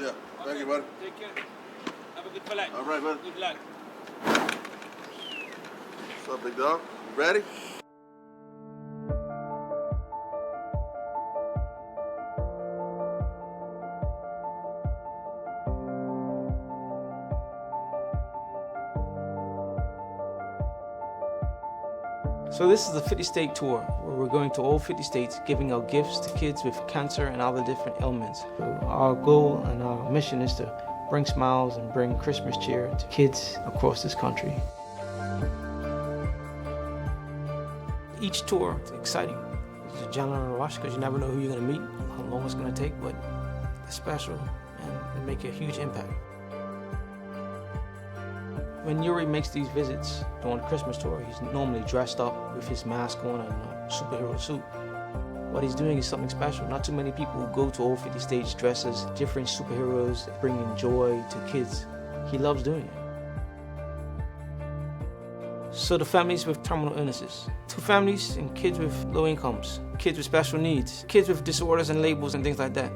Yeah. Thank you, buddy. Take care. Have a good flight. All right, buddy. Good luck. What's up, big dog? You ready? So this is the 50-state tour, where we're going to all 50 states giving out gifts to kids with cancer and other different ailments. So our goal and our mission is to bring smiles and bring Christmas cheer to kids across this country. Each tour is exciting. It's a adrenaline rush because you never know who you're going to meet, how long it's going to take, but it's special and they make a huge impact. When Yuri makes these visits during the Christmas tour, he's normally dressed up with his mask on and a superhero suit. What he's doing is something special. Not too many people who go to all 50 states dressed as different superheroes, bringing joy to kids. He loves doing it. So the families with terminal illnesses, 2 families and kids with low incomes, kids with special needs, kids with disorders and labels and things like that.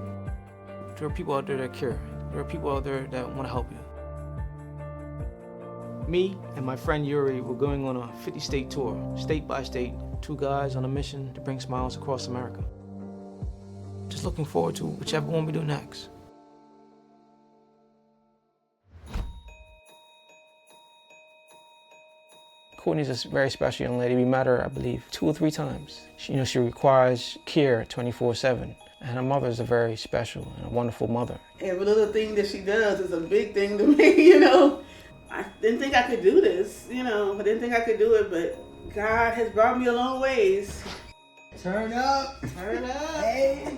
There are people out there that care. There are people out there that want to help you. Me and my friend Yuri were going on a 50-state tour, state by state, 2 guys on a mission to bring smiles across America. Just looking forward to whichever one we do next. Courtney's a very special young lady. We met her, I believe, 2 or 3 times. She requires care 24/7. And her mother is a very special and a wonderful mother. Every little thing that she does is a big thing to me, I didn't think I could do this, I didn't think I could do it, but God has brought me a long ways. Turn up. Turn up. Hey.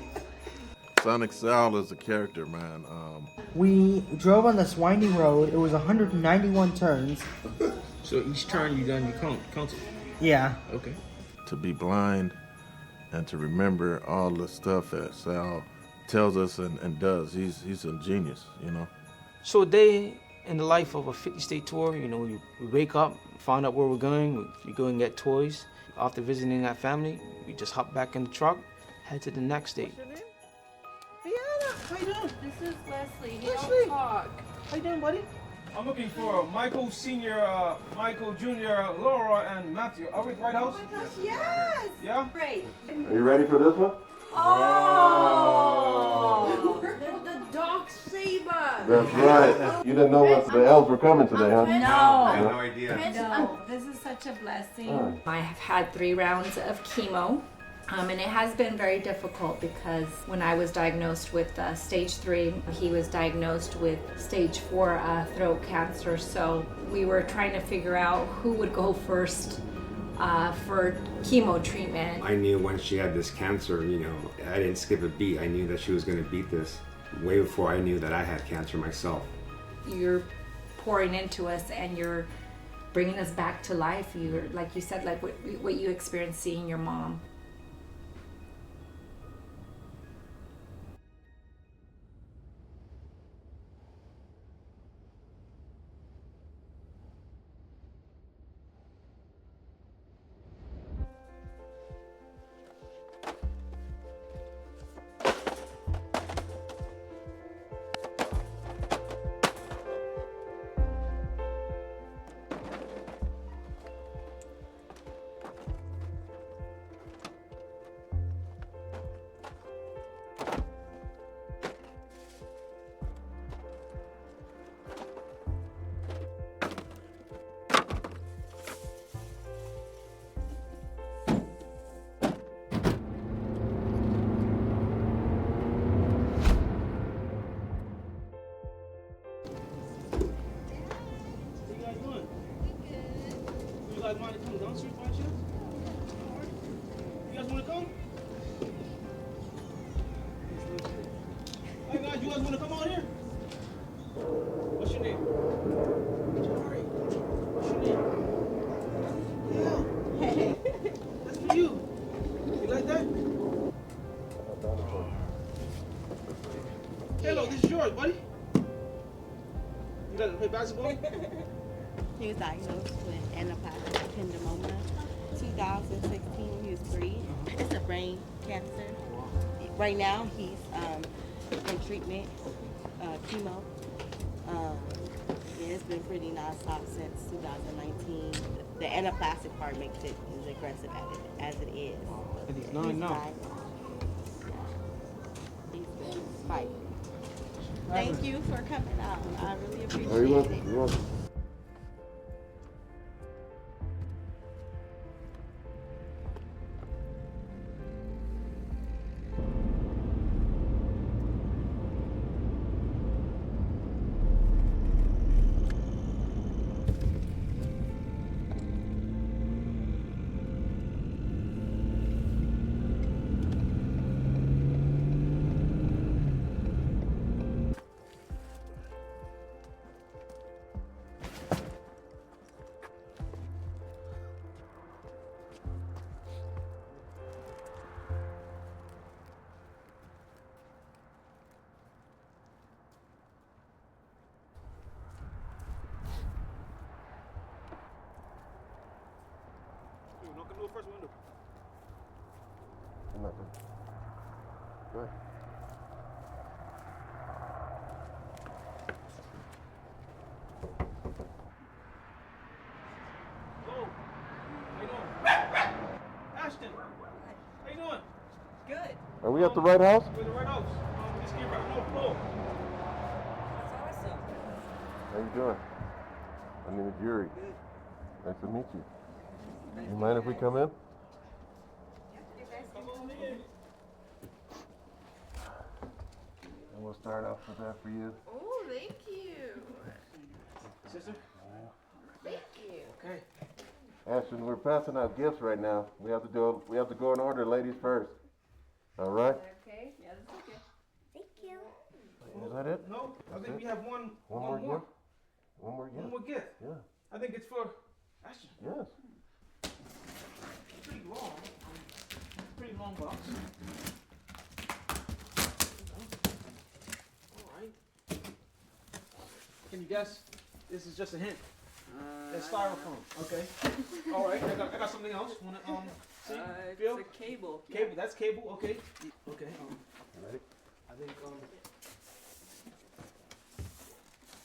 Sonic Sal is a character, man. We drove on this winding road. It was 191 turns. So each turn you count it? Yeah. Okay. To be blind and to remember all the stuff that Sal tells us and does. He's a genius, So a day in the life of a 50-state tour, we wake up, find out where we're going, we go and get toys. After visiting that family, we just hop back in the truck, head to the next state. Brianna, how you doing? This is Leslie. He Leslie. don't talk. How you doing, buddy? I'm looking for Michael Sr., Michael Jr., Laura, and Matthew. Are we at the right house? Oh my gosh, yes! Yeah? Great. Are you ready for this one? Oh! the dog saber! That's right. You didn't know what the elves were coming today, huh? No. I had no idea. No. This is such a blessing. Oh. I have had 3 rounds of chemo. And it has been very difficult because when I was diagnosed with stage 3, he was diagnosed with stage 4 throat cancer. So we were trying to figure out who would go first for chemo treatment. I knew when she had this cancer, I didn't skip a beat. I knew that she was going to beat this way before I knew that I had cancer myself. You're pouring into us and you're bringing us back to life. You're, like you said, like what you experienced seeing your mom. guys mind to come downstairs by chance? You guys want to come? Hey guys, you guys want to come out here? What's your name? Jari. What's your name? Yeah. That's for you. You like that? Hello, this is yours, buddy. You guys play basketball? He was diagnosed with anaplastic ependymoma. 2016, he was 3. It's a brain cancer. Right now, he's in treatment. chemo. Yeah, it's been pretty nonstop since 2019. The anaplastic part makes it as aggressive as it is. And he's 9 now. He's been fighting. Thank you for coming out. I really appreciate You're welcome. it. You're welcome. Knock on the first window. Nothing. Go ahead. Hello. How you doing? Ashton. How you doing? Good. Are we at the right house? We're at the right house. Just came right on the floor. That's awesome. How you doing? My name is Yuri. Good. Nice to meet you. You mind if we come in? Come on in. And we'll start off with that for you. Oh, thank you. Sister? Thank you. Okay. Ashton, we're passing out gifts right now. We have to go in order, ladies first. All right? Okay. Yeah, that's okay. Thank you. Is that it? No, I That's think it? we have one One more gift? One more One gift? more gift. Yeah. I think it's for Ashton. Yes. Pretty long. Pretty long box. Alright. Can you guess? This is just a hint. It's styrofoam. Okay. Alright, I got something else. Wanna see? Feel? It's a cable. Cable, that's cable, okay. Okay, Ready? I think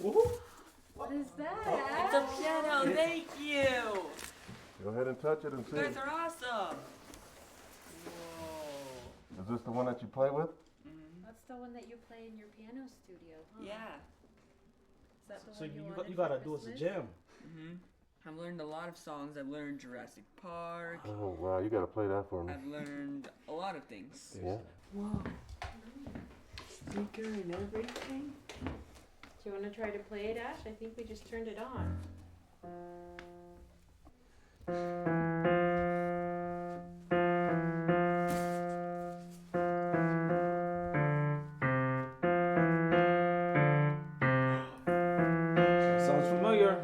woohoo! What is that? It's a piano. Thank you. Go ahead and touch it and You see. guys are awesome. Whoa. Is this the one that you play with? That's the one that you play in your piano studio, huh? Yeah. Is that the So one you you wanted gotta for do us a Christmas? jam. I've learned a lot of songs. I've learned Jurassic Park. Oh wow, you gotta play that for me. I've learned a lot of things. Yeah. Whoa. Speaker and everything. Do you want to try to play it, Ash? I think we just turned it on. Sounds familiar.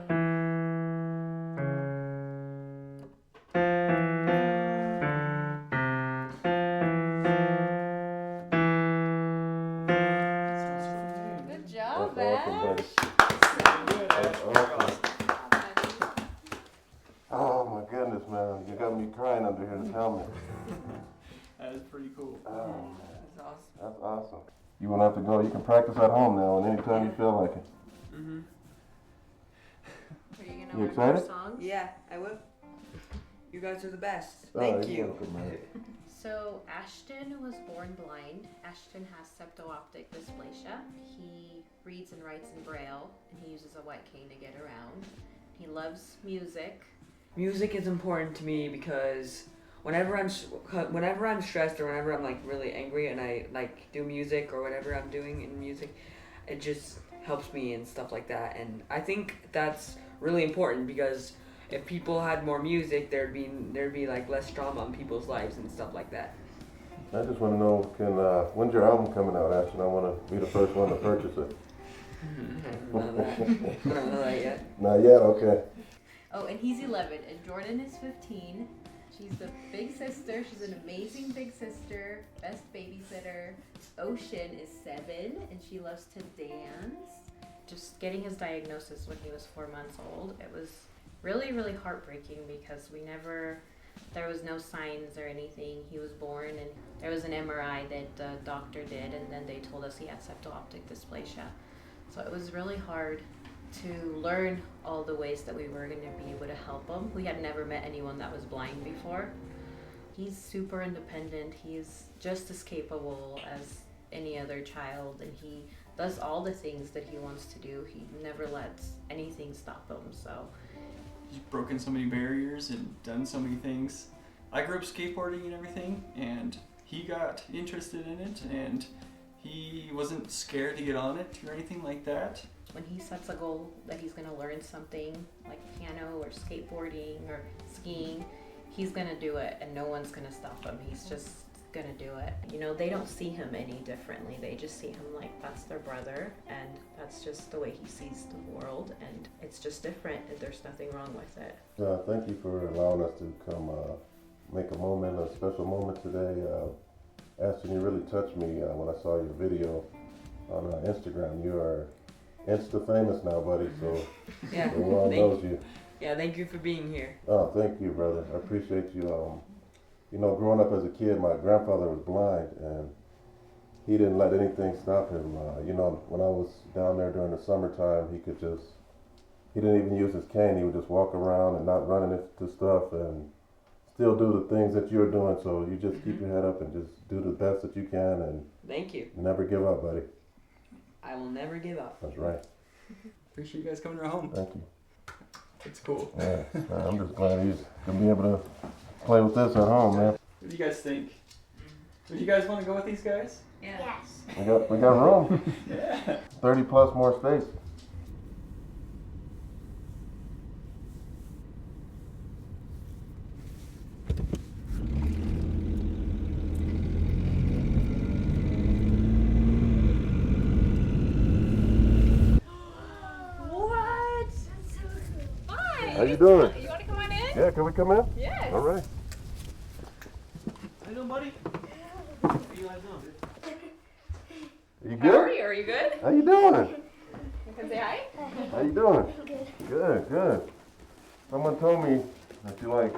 Good job, That's awesome, buddy. Ash. That's awesome. Oh my goodness, man. You got me crying under here to tell me. That is pretty cool. Oh, That's awesome. that's awesome. You won't have to go. You can practice at home now and anytime you feel like it. Are you You gonna learn excited? more songs? Yeah, I will. You guys are the best. Oh, Thank you're you. welcome, man. So Ashton was born blind. Ashton has septo-optic dysplasia. He reads and writes in Braille, and he uses a white cane to get around. He loves music. Music is important to me because whenever I'm stressed or whenever I'm like really angry and I like do music or whatever I'm doing in music, it just helps me and stuff like that. And I think that's really important because if people had more music, there'd be like less drama in people's lives and stuff like that. I just want to know, when's your album coming out, Ashton? I want to be the first one to purchase it. I don't know that. I don't know that yet. Not yet? Okay. Oh, and he's 11, and Jordan is 15. She's the big sister. She's an amazing big sister, best babysitter. Ocean is 7, and she loves to dance. Just getting his diagnosis when he was 4 months old, it was really, really heartbreaking because we never There was no signs or anything. He was born, and there was an MRI that the doctor did, and then they told us he had septo-optic dysplasia. So it was really hard to learn all the ways that we were going to be able to help him. We had never met anyone that was blind before. He's super independent. He's just as capable as any other child, and he does all the things that he wants to do. He never lets anything stop him, so. He's broken so many barriers and done so many things. I grew up skateboarding and everything, and he got interested in it, and he wasn't scared to get on it or anything like that. When he sets a goal that he's gonna learn something like piano or skateboarding or skiing, he's gonna do it and no one's gonna stop him. He's just gonna do it. You know, they don't see him any differently. They just see him like that's their brother, and that's just the way he sees the world, and it's just different, and there's nothing wrong with it. Thank you for allowing us to come make a special moment today. Ashton, you really touched me when I saw your video on Instagram. You are Insta famous now, buddy, so Yeah. everyone knows you. Yeah, thank you for being here. Oh, thank you, brother. I appreciate you. You know, growing up as a kid, my grandfather was blind, and he didn't let anything stop him. You know, when I was down there during the summertime, he didn't even use his cane. He would just walk around and not run into stuff and still do the things that you're doing. So you just keep your head up and just do the best that you can, and Thank you. never give up, buddy. I will never give up. That's right. Appreciate you guys coming to our home. Thank you. It's cool. Yeah, I'm just glad he's gonna be able to play with this at home, man. What do you guys think? Would you guys want to go with these guys? Yeah. Yes. We got room. Yeah. 30 plus more space. What? Hi. How you doing? You want to come on in? Yeah, can we come in? Yes. All right. How you doing, buddy? How you guys doing? You How are good? you? Are you good? How you doing? You can say hi. How you doing? Good. Good, good. Someone told me that you like.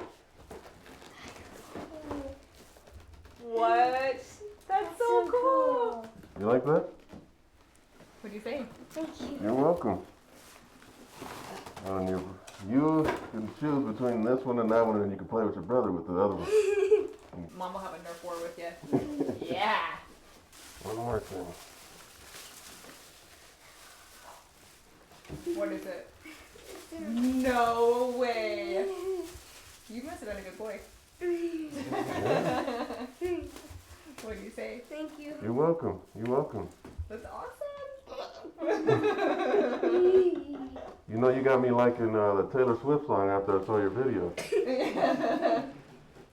What? That's so cool. You like that? What do you say? Thank you. You're welcome. And you can choose between this one and that one, and you can play with your brother with the other one. Mom will have a Nerf war with you. Yeah. One more thing. What is it? No way. You must have been a good boy. What do you say? Thank you. You're welcome. You're welcome. That's awesome. You know, you got me liking the Taylor Swift song after I saw your video.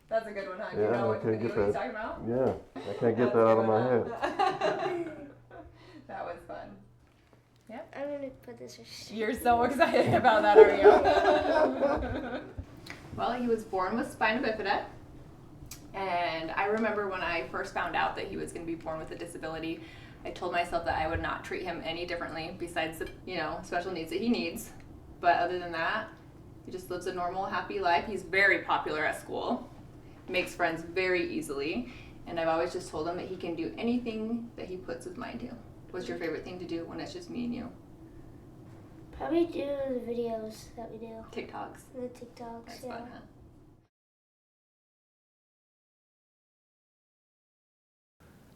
That's a good one, huh? Yeah, You know I what can't video get he's that. talking about? Yeah, I can't get that out of my head. That was fun. I'm gonna put this. You're so excited about that, are you? Well, he was born with spina bifida, and I remember when I first found out that he was going to be born with a disability, I told myself that I would not treat him any differently besides the, special needs that he needs. But other than that, he just lives a normal, happy life. He's very popular at school, makes friends very easily, and I've always just told him that he can do anything that he puts his mind to. What's your favorite thing to do when it's just me and you? Probably do the videos that we do. TikToks. The TikToks, That's yeah. fun, huh?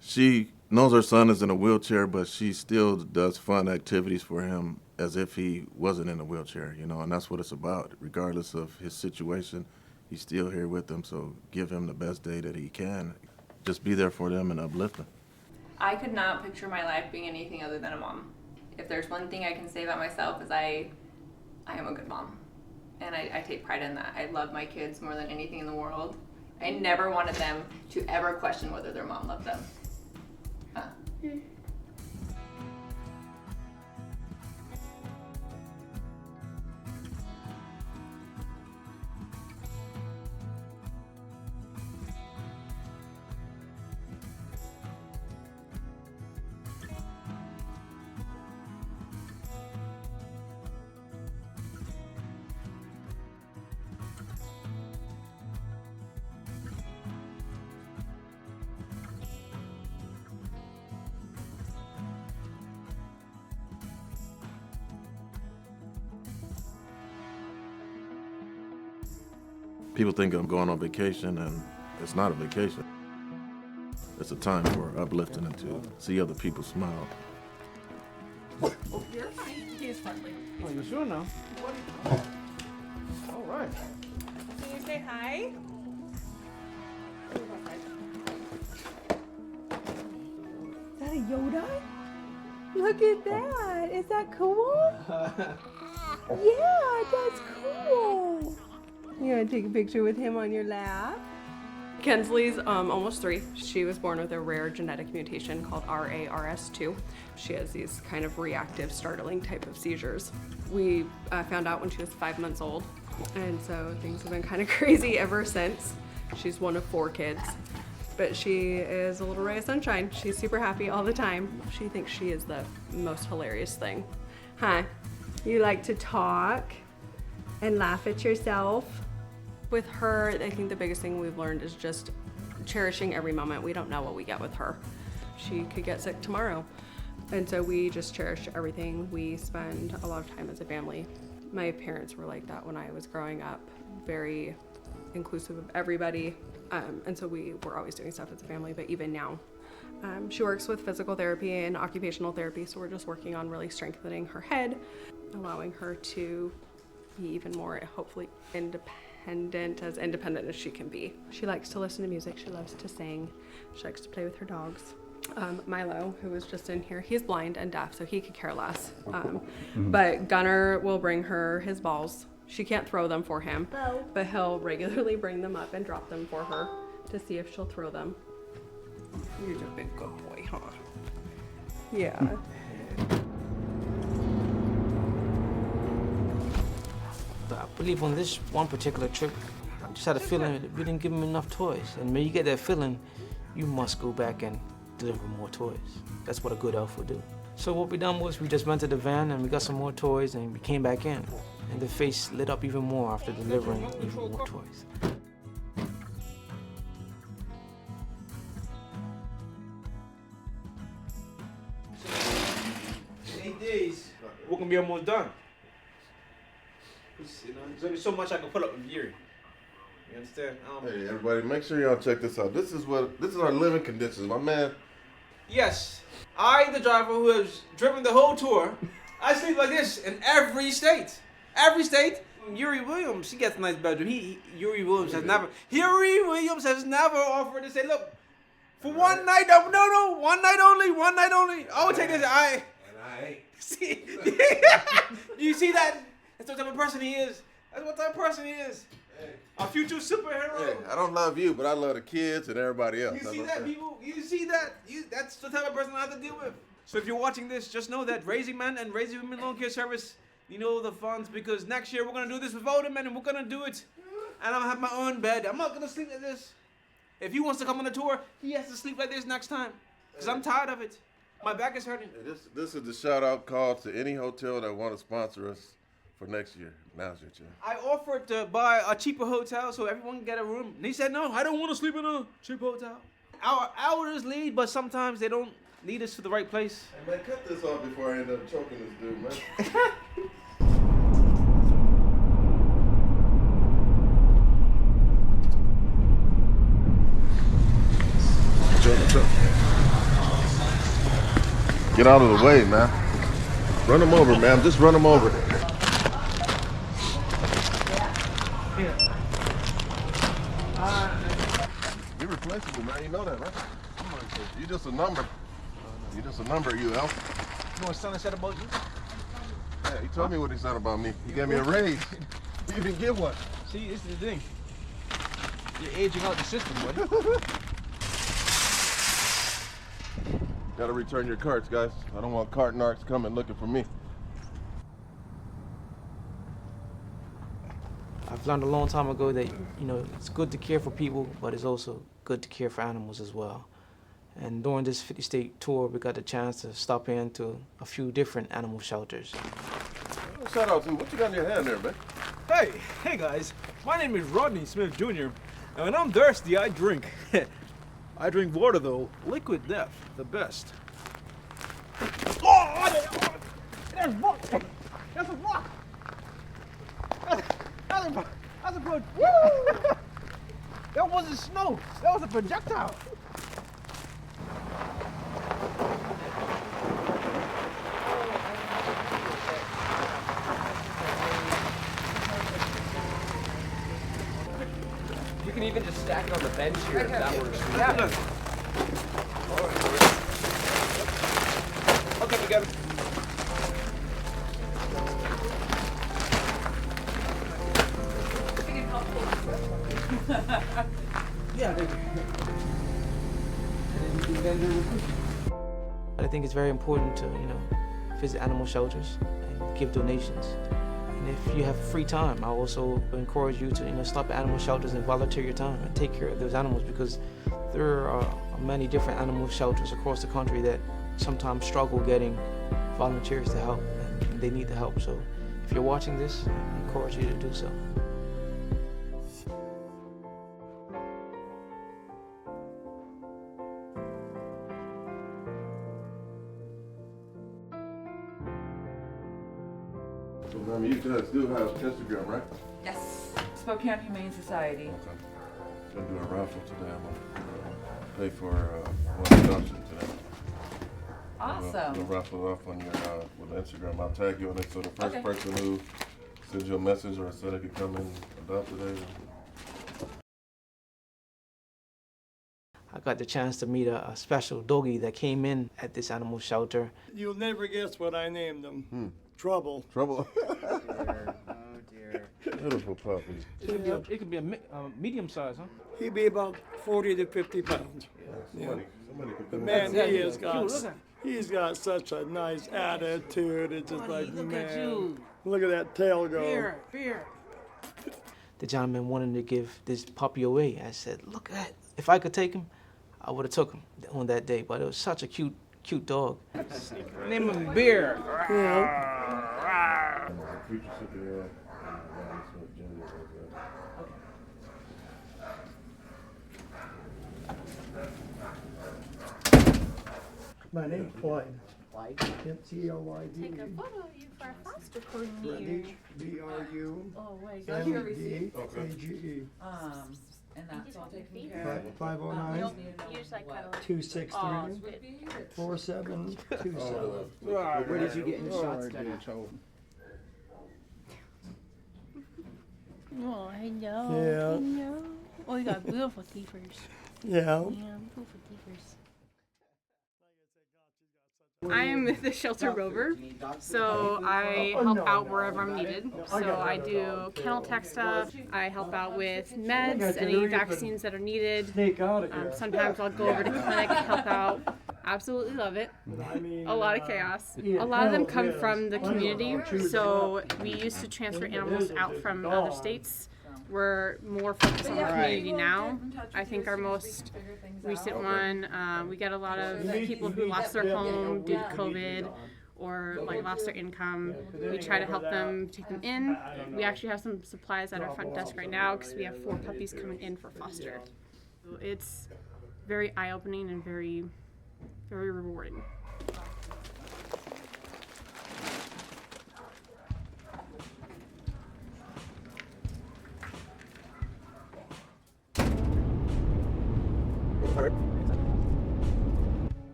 She knows her son is in a wheelchair, but she still does fun activities for him as if he wasn't in a wheelchair, and that's what it's about. Regardless of his situation, he's still here with them, so give him the best day that he can. Just be there for them and uplift them. I could not picture my life being anything other than a mom. If there's one thing I can say about myself is I am a good mom. And I take pride in that. I love my kids more than anything in the world. I never wanted them to ever question whether their mom loved them. People think I'm going on vacation, and it's not a vacation. It's a time for uplifting and to see other people smile. Oh, you're fine. He is friendly. Oh, you sure now? All right. Can you say hi? Is that a Yoda? Look at that. Is that cool? Yeah, that's cool. You want to take a picture with him on your lap? Kinsley's almost 3. She was born with a rare genetic mutation called RARS2. She has these kind of reactive, startling type of seizures. We found out when she was 5 months old, and so things have been kind of crazy ever since. She's one of 4 kids, but she is a little ray of sunshine. She's super happy all the time. She thinks she is the most hilarious thing. Huh? You like to talk and laugh at yourself? With her, I think the biggest thing we've learned is just cherishing every moment. We don't know what we get with her. She could get sick tomorrow. And so we just cherish everything. We spend a lot of time as a family. My parents were like that when I was growing up, very inclusive of everybody. And so we were always doing stuff as a family, but even now. She works with physical therapy and occupational therapy, so we're just working on really strengthening her head, allowing her to be even more, hopefully, independent as she can be. She likes to listen to music, she loves to sing, she likes to play with her dogs. Milo, who was just in here, he's blind and deaf, so he could care less. But Gunner will bring her his balls. She can't throw them for him, but he'll regularly bring them up and drop them for her to see if she'll throw them. You're a big good boy, huh? Yeah. I believe on this one particular trip, I just had a feeling that we didn't give him enough toys. And when you get that feeling, you must go back and deliver more toys. That's what a good elf would do. So what we done was we just rented a van and we got some more toys and we came back in. And the face lit up even more after delivering even more toys. 8 days, we're gonna be almost done. You know, there's only so much I can put up with Yuri. You understand? Hey everybody, make sure y'all check this out. This is our living conditions, my man. Yes, I, the driver who has driven the whole tour, I sleep like this in every state. Every state. Yuri Williams, he gets a nice bedroom. Yuri Williams has never offered to say, look, for one night, one night only. Oh, take this. See, you see that? That's what type of person he is. That's what type of person he is. Hey. A future superhero. Hey, I don't love you, but I love the kids and everybody else. You see that, people? You see that? That's the type of person I have to deal with. So if you're watching this, just know that Raising Men and Raising Women Loan Care Service, you know the funds, because next year we're going to do this without him, and we're going to do it. And I'm going to have my own bed. I'm not going to sleep like this. If he wants to come on a tour, he has to sleep like this next time. Because I'm tired of it. My back is hurting. Hey, this is the shout-out call to any hotel that want to sponsor us for next year. Now's your chance. I offered to buy a cheaper hotel so everyone can get a room. And he said, no, I don't want to sleep in a cheap hotel. Our hours lead, but sometimes they don't lead us to the right place. Hey, man, cut this off before I end up choking this dude, man. Get out of the way, man. Run him over, man. Just run him over. You're replaceable, man. You know that, right? You're just a number. You're just a number, you elf. You know what Sonny said about you? Yeah, he told me what he said about me. He gave me a raise. You didn't give one. See, this is the thing. You're aging out the system, buddy. Gotta return your carts, guys. I don't want cart narcs coming looking for me. I've learned a long time ago that, you know, it's good to care for people, but it's also good to care for animals as well. And during this 50-state tour, we got the chance to stop into a few different animal shelters. Shout out to what you got in your hand there, man? Hey guys, my name is Rodney Smith Jr. And when I'm thirsty, I drink. I drink water though, liquid death, the best. Oh, there's rock! There's a rock! That's a That wasn't snow. That was a projectile. You can even just stack it on the bench here if that works. Yeah. Okay, we got it. I think it's very important to, visit animal shelters and give donations. And if you have free time, I also encourage you to, stop at animal shelters and volunteer your time and take care of those animals, because there are many different animal shelters across the country that sometimes struggle getting volunteers to help, and they need the help. So if you're watching this, I encourage you to do so. So, ma'am, you guys do have Instagram, right? Yes. Spokane Humane Society. Okay. I'm gonna do a raffle today. I'm gonna pay for one adoption today. Awesome. We'll raffle it off on your with Instagram. I'll tag you on it, so the first Okay. person who sends you a message or said they could come and adopt today. I got the chance to meet a special doggy that came in at this animal shelter. You'll never guess what I named him. Trouble. Trouble. Oh dear. Beautiful puppy. It could be a medium size, huh? He'd be about 40 to 50 pounds. Somebody could The do man, that. he's got such a nice attitude. It's just like, look man, at you. look at that tail go. Beer. The gentleman wanted to give this puppy away. I said, look at, if I could take him, I would have took him on that day. But it was such a cute dog. Name him Beer. My name's Clyde. C-L-Y-D. Take a photo of you for our foster Brady, coordinator. B-R-U. Oh, wait, got your receipt. M-D-A-G-E. And that's all taken care of. 509 263 4727. Where did you get in the shots done? Oh, hello. Yeah. Hello. Oh, you got beautiful teethers. Yeah. Beautiful teethers. I'm the shelter rover, so I help out wherever I'm needed. So I do kennel tech stuff, I help out with meds, any vaccines that are needed. Sometimes I'll go over to clinic and help out. Absolutely love it. A lot of chaos. A lot of them come from the community, so we used to transfer animals out from other states. We're more focused on the community now. I think our most recent one, we get a lot of people who lost their home due to COVID or lost their income. We try to help them, take them in. We actually have some supplies at our front desk right now because we have 4 puppies coming in for foster. It's very eye-opening and very, very rewarding.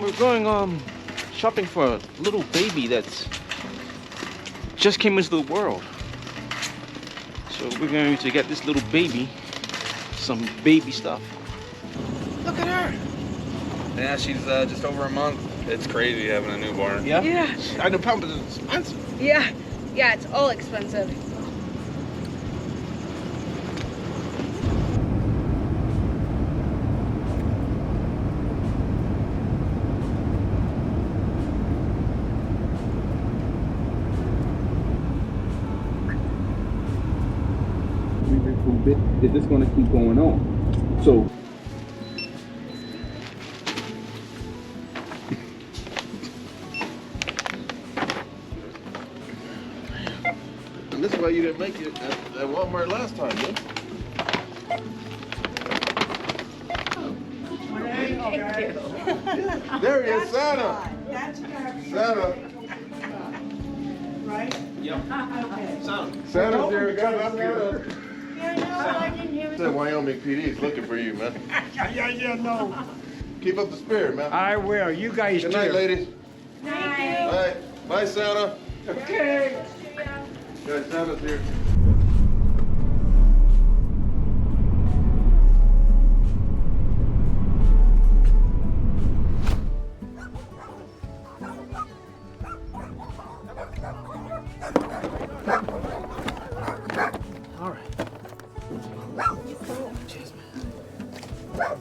We're going shopping for a little baby that's just came into the world. So we're going to get this little baby some baby stuff. Look at her. Yeah, she's just over a month. It's crazy having a newborn. Yeah? Yeah. I know Pampers is expensive. Yeah, it's all expensive. Is this going to keep going on? So Listen, this is why you didn't make it at Walmart last time, man. There he is, Santa. That's Santa. Right? Yep. Okay. Santa's here. Come up here. Yeah, no, I didn't hear it. Said Wyoming PD is looking for you, man. Yeah, no. Keep up the spirit, man. I will. You guys Good night, too. ladies. Thank you. Bye. Bye, Santa. Okay. Yeah, Santa's here. All right. Cheers, man.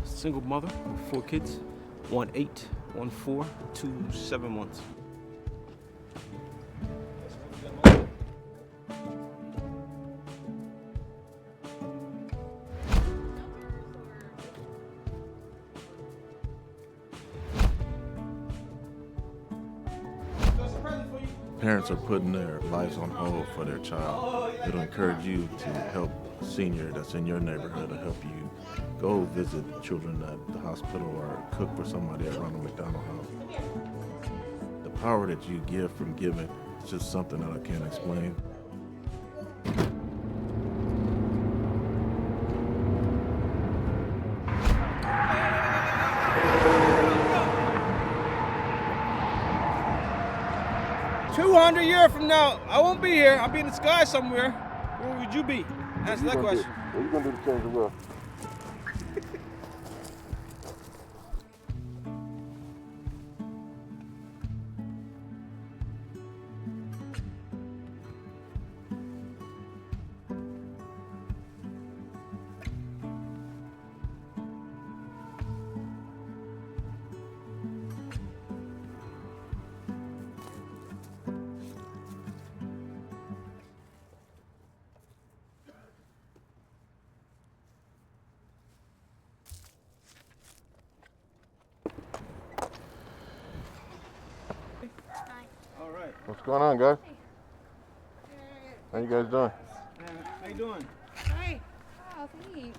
Single mother with 4 kids, 1 8, 1 4, 2 7 months. Parents are putting their lives on hold for their child. It'll encourage you to help a senior that's in your neighborhood to help you go visit children at the hospital or cook for somebody at Ronald McDonald House. The power that you give from giving is just something that I can't explain. $200 years from now, I won't be here. I'll be in the sky somewhere. Where would you be? Answer that question. What are you going to do to change the world? All right. What's going on, guys? How you guys doing? How you doing? Hi. Oh, thanks.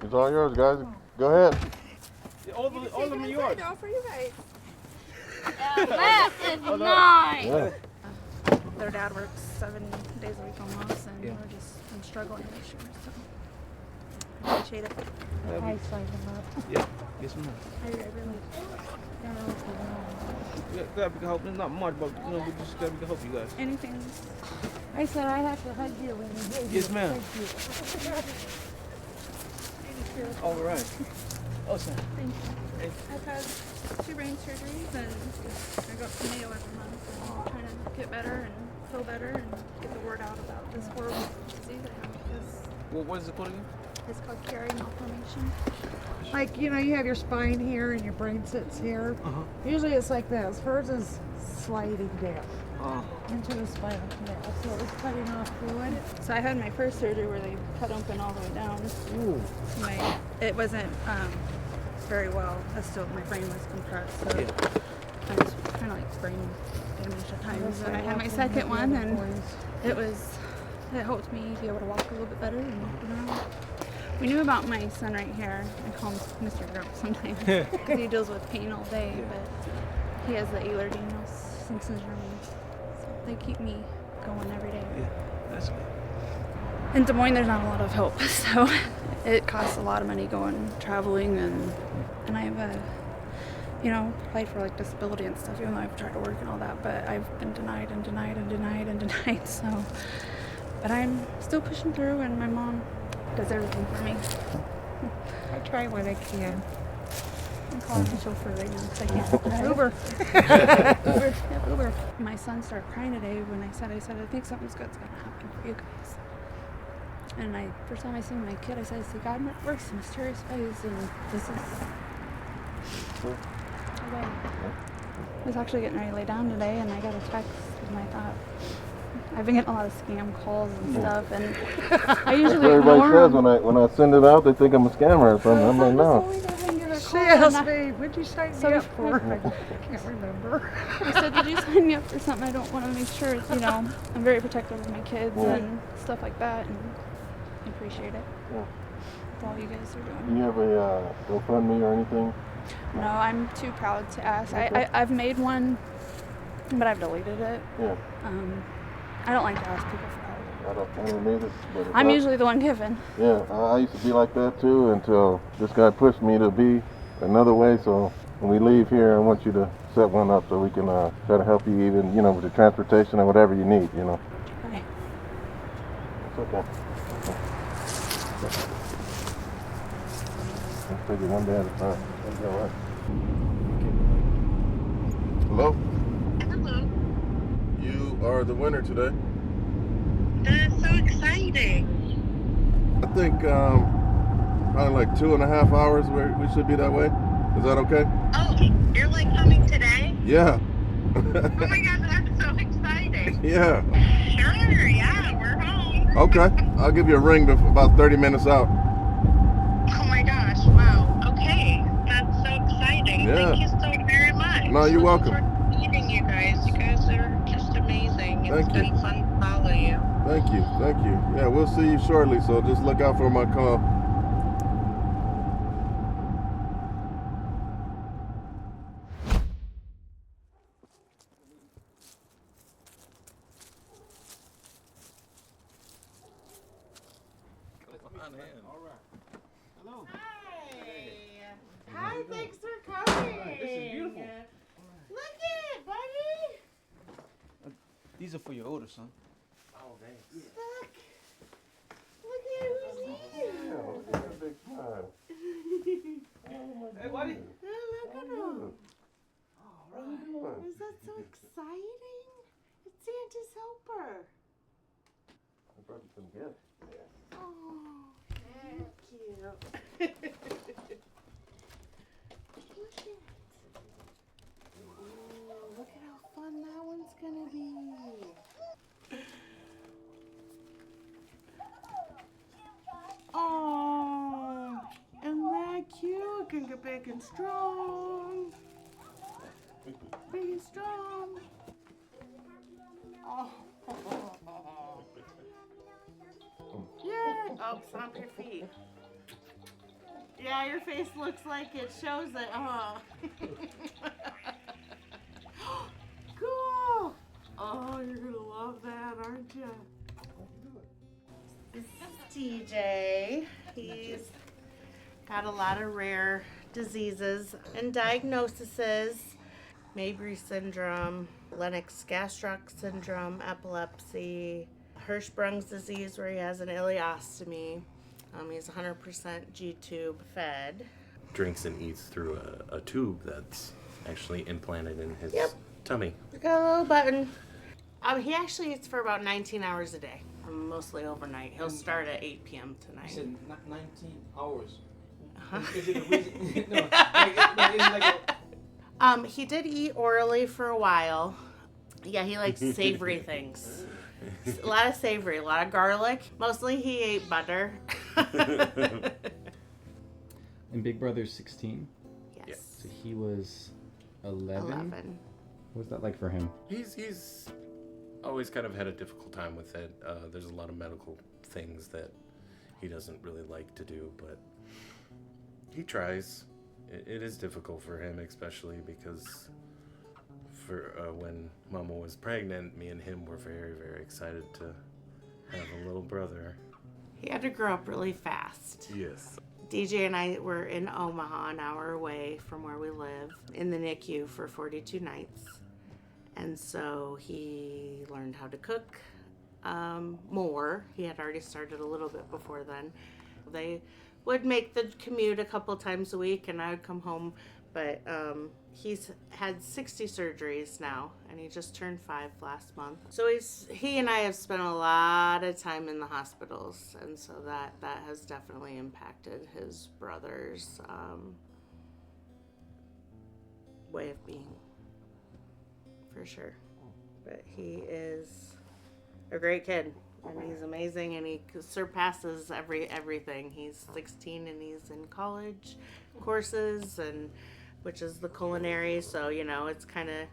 It's all yours, guys. Go ahead. Yeah, all of them are yours. No, for you guys. Last is mine. Yeah. Their dad works 7 days a week almost, and Yeah. we're just been struggling this year, so I appreciate it. I signed them up. Yeah. Yes, ma'am. I really Yeah, glad we can help. There's not much, but we just glad we can help you guys. anything. I said I have to hug you when you get here. Yes, ma'am. Thank you. All right. Awesome. Thank you. I've had 2 brain surgeries, and I go up to Mayo every month, and I'm trying to get better and feel better and get the word out about this horrible disease I have, because Well, what is it called again? it's called Chiari malformation. Like, you know, you have your spine here and your brain sits here. Usually it's like this. Hers is sliding down into the spinal canal. So it's cutting off fluid. So I had my first surgery where they cut open all the way down. It wasn't very well. My brain was compressed, so I was kind of like brain damaged at times. And I had my second one, and it helped me be able to walk a little bit better. And, we knew about my son right here. I call him Mr. Grump sometimes because he deals with pain all day, but he has the Ehlers-Danlos syndrome. So they keep me going every day. Yeah, that's good. In Des Moines, there's not a lot of help, so it costs a lot of money going traveling, and I've applied for like disability and stuff, even though I've tried to work and all that, but I've been denied and denied and denied and denied. So, but I'm still pushing through, and my mom does everything for me. I try what I can. I'm calling the chauffeur right now because I can't. Uber. Uber. My son started crying today when I said I think something's good's gonna happen for you guys. And first time I seen my kid, I said, see, God works in mysterious ways, and this is. Okay. I was actually getting ready to lay down today, and I got a text, and I thought, I've been getting a lot of scam calls and stuff, and I usually Everybody ignore says them. when I send it out, they think I'm a scammer or something. I'm like, no. She asked me, what'd you sign me up for? I can't remember. I said, did you sign me up for something? I don't want to make sure, I'm very protective of my kids and stuff like that, and I appreciate it. Yeah. That's all you guys are doing. Do you have a GoFundMe or anything? No, I'm too proud to ask. Okay. I've made one, but I've deleted it. Yeah. I don't like to ask people for help. I don't either. But I'm usually the one giving. Yeah, I used to be like that too until this guy pushed me to be another way. So when we leave here, I want you to set one up so we can try to help you even, with the transportation or whatever you need, Okay. It's okay. Let's take it one day at a time. That'll be all right. Hello? Hello. You are the winner today. That's so exciting. I think probably like 2.5 hours we should be that way. Is that okay? Oh, you're like coming today? Yeah. Oh my god, that's so exciting. Yeah. Sure, yeah, we're home. Okay. I'll give you a ring about 30 minutes out. Oh my gosh, wow. Okay, that's so exciting. Yeah. Thank you so very much. No, you're welcome. Looking forward to meeting you guys. You guys are just amazing. It's Thank you. been fun to follow you. Thank you. Yeah, we'll see you shortly, so just look out for my call. Hello. Hi, thanks for coming. This is beautiful. Look at it, buddy. These are for your older son. Look. Look at who's here. Hey, buddy. Look at him. Is that so exciting? It's Santa's helper. I brought you some gifts. Oh, thank you. Look at it. Ooh, look at how fun that one's gonna be. Oh, and that cute. Can get big and strong. Big and strong. Oh. Yeah. Oh, stomp your feet. Yeah, your face looks like it shows it, huh? Cool. Oh, you're gonna love that, aren't you? This is TJ. He's got a lot of rare diseases and diagnoses. Mabry syndrome, Lennox-Gastaut syndrome, epilepsy, Hirschsprung's disease where he has an ileostomy. He's 100% G-tube fed. Drinks and eats through a tube that's actually implanted in his tummy. Got a little button. He actually eats for about 19 hours a day, mostly overnight. He'll start at 8 p.m. tonight. You said 19 hours. Uh-huh. Is it a reason? No, it's like he did eat orally for a while. Yeah, he likes savory things. A lot of savory, a lot of garlic. Mostly he ate butter. And Big Brother's 16? Yes. So he was 11? 11. What was that like for him? He's always kind of had a difficult time with it. There's a lot of medical things that he doesn't really like to do, but he tries. It is difficult for him, especially because when Mama was pregnant, me and him were very, very excited to have a little brother. He had to grow up really fast. Yes. DJ and I were in Omaha, an hour away from where we live, in the NICU for 42 nights. And so he learned how to cook more. He had already started a little bit before then. They would make the commute a couple times a week, and I would come home. But he's had 60 surgeries now, and he just turned 5 last month. So he and I have spent a lot of time in the hospitals, and so that has definitely impacted his brother's way of being, for sure. But he is a great kid. And he's amazing, and he surpasses everything. He's 16 and he's in college courses, and which is the culinary. So it's kind of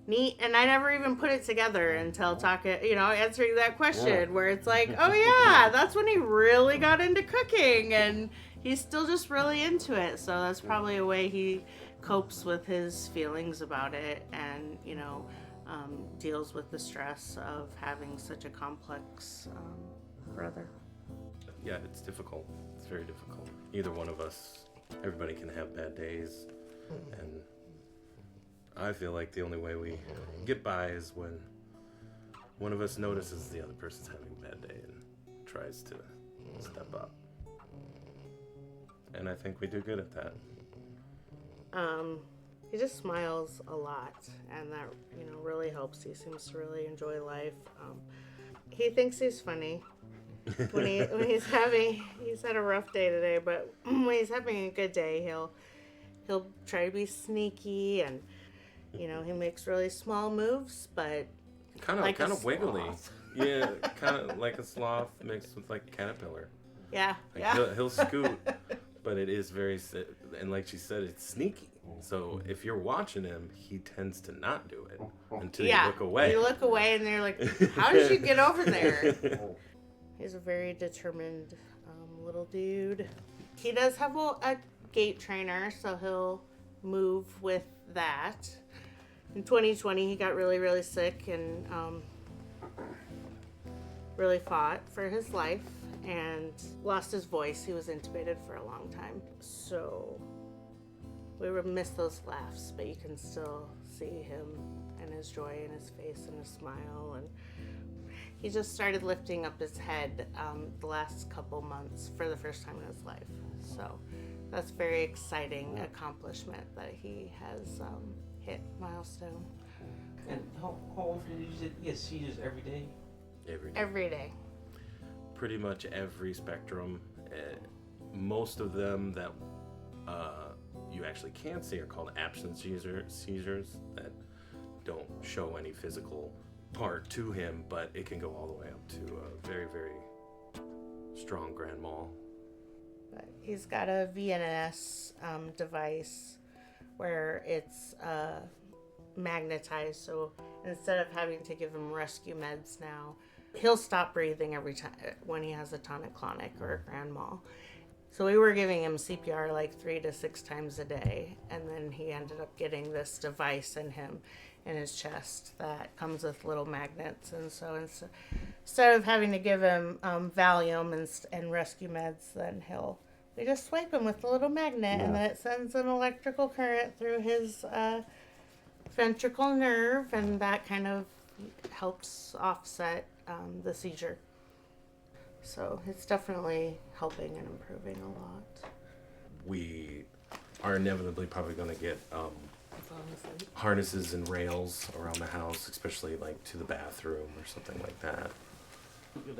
neat. And I never even put it together until answering that question, where it's like, oh yeah, that's when he really got into cooking, and he's still just really into it. So that's probably a way he copes with his feelings about it, and deals with the stress of having such a complex brother. Yeah, it's difficult. It's very difficult. Either one of us, everybody can have bad days, and I feel like the only way we get by is when one of us notices the other person's having a bad day and tries to step up. And I think we do good at that. He just smiles a lot, and that really helps. He seems to really enjoy life. He thinks he's funny when he's had a rough day today, but when he's having a good day, he'll try to be sneaky, and he makes really small moves, but kind of wiggly. Yeah, kind of like a sloth mixed with like a caterpillar. Yeah, He'll scoot, but it is very, and like she said, it's sneaky. So if you're watching him, he tends to not do it until you look away. You look away, and they're like, "How did you get over there?" He's a very determined little dude. He does have a gait trainer, so he'll move with that. In 2020, he got really, really sick and really fought for his life and lost his voice. He was intubated for a long time. So we would miss those laughs, but you can still see him and his joy in his face and his smile. And he just started lifting up his head the last couple months for the first time in his life. So that's very exciting accomplishment that he has hit milestone. And how often did you get seizures every day? Every day. Pretty much every spectrum. Most of them that you actually can't see are called absent seizures that don't show any physical part to him, but it can go all the way up to a very, very strong grand mal. But he's got a VNS device where it's magnetized, so instead of having to give him rescue meds now, he'll stop breathing every time when he has a tonic-clonic or a grand mal. So we were giving him CPR like 3 to 6 times a day, and then he ended up getting this device in his chest that comes with little magnets. And so instead of having to give him Valium and rescue meds, then we just swipe him with a little magnet, and then it sends an electrical current through his ventricle nerve, and that kind of helps offset the seizure. So it's definitely helping and improving a lot. We are inevitably probably going to get harnesses and rails around the house, especially like to the bathroom or something like that.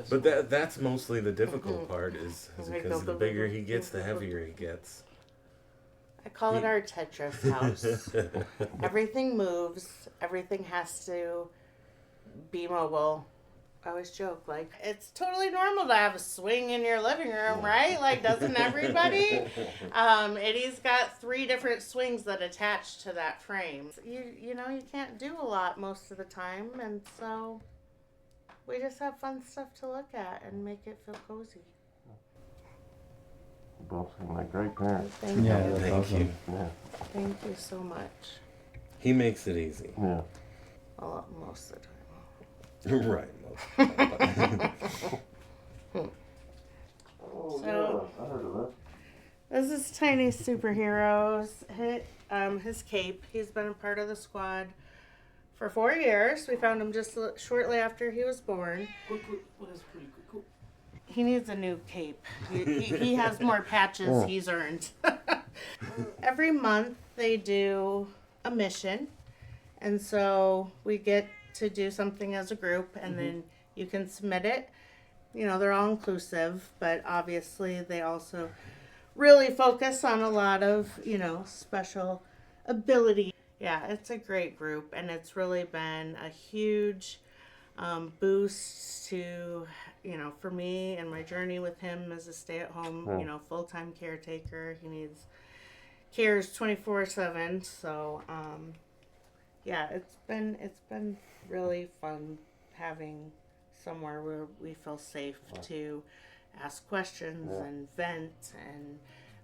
But that's mostly the difficult part is because the bigger he gets, the heavier he gets. I call it our Tetris house. Everything moves. Everything has to be mobile. I always joke, like, it's totally normal to have a swing in your living room, right? Like, doesn't everybody? Eddie's got 3 different swings that attach to that frame. You can't do a lot most of the time, and so we just have fun stuff to look at and make it feel cozy. Both seem like great parents. Thank you. Thank you. Yeah. Thank you so much. He makes it easy. Yeah. Well, most of the time. Right. So, this is Tiny Superheroes. His cape. He's been a part of the squad for 4 years. We found him just shortly after he was born. He needs a new cape. He has more patches he's earned. Every month they do a mission, and so we get to do something as a group, and then you can submit it. They're all inclusive, but obviously they also really focus on a lot of, special ability. Yeah, it's a great group, and it's really been a huge boost to, for me and my journey with him as a stay-at-home, full-time caretaker. He needs cares 24/7. So, it's been really fun having somewhere where we feel safe to ask questions and vent and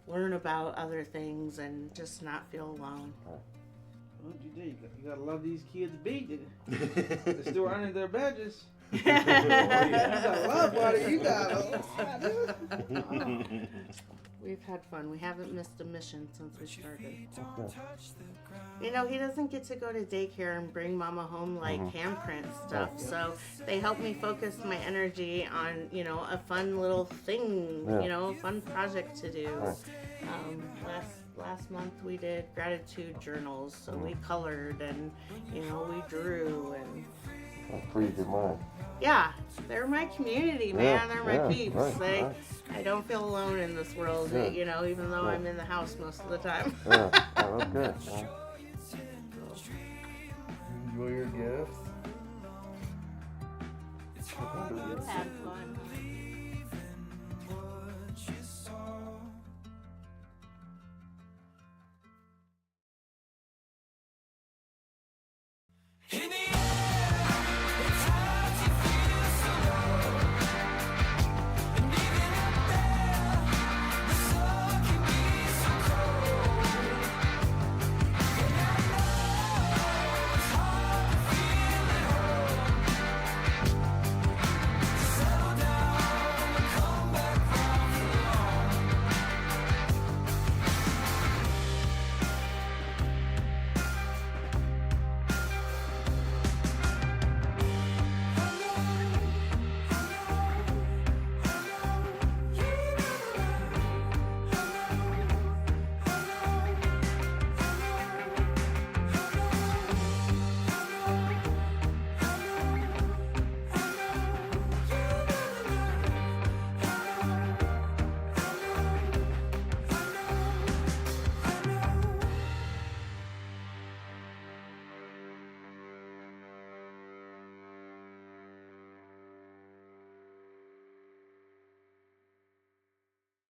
learn about other things and just not feel alone. What you do? You gotta love these kids beat. They're still earning their badges. You got love, buddy. You got We've had fun. We haven't missed a mission since we started. He doesn't get to go to daycare and bring mama home like handprint stuff. So they help me focus my energy on, a fun little thing, a fun project to do. Last month we did gratitude journals. So we colored and, we drew and... That frees your mind. Yeah, they're my community, man. Yeah, They're my peeps. right. I don't feel alone in this world, even though I'm in the house most of the time. That's good. Enjoy your gifts. We've had fun.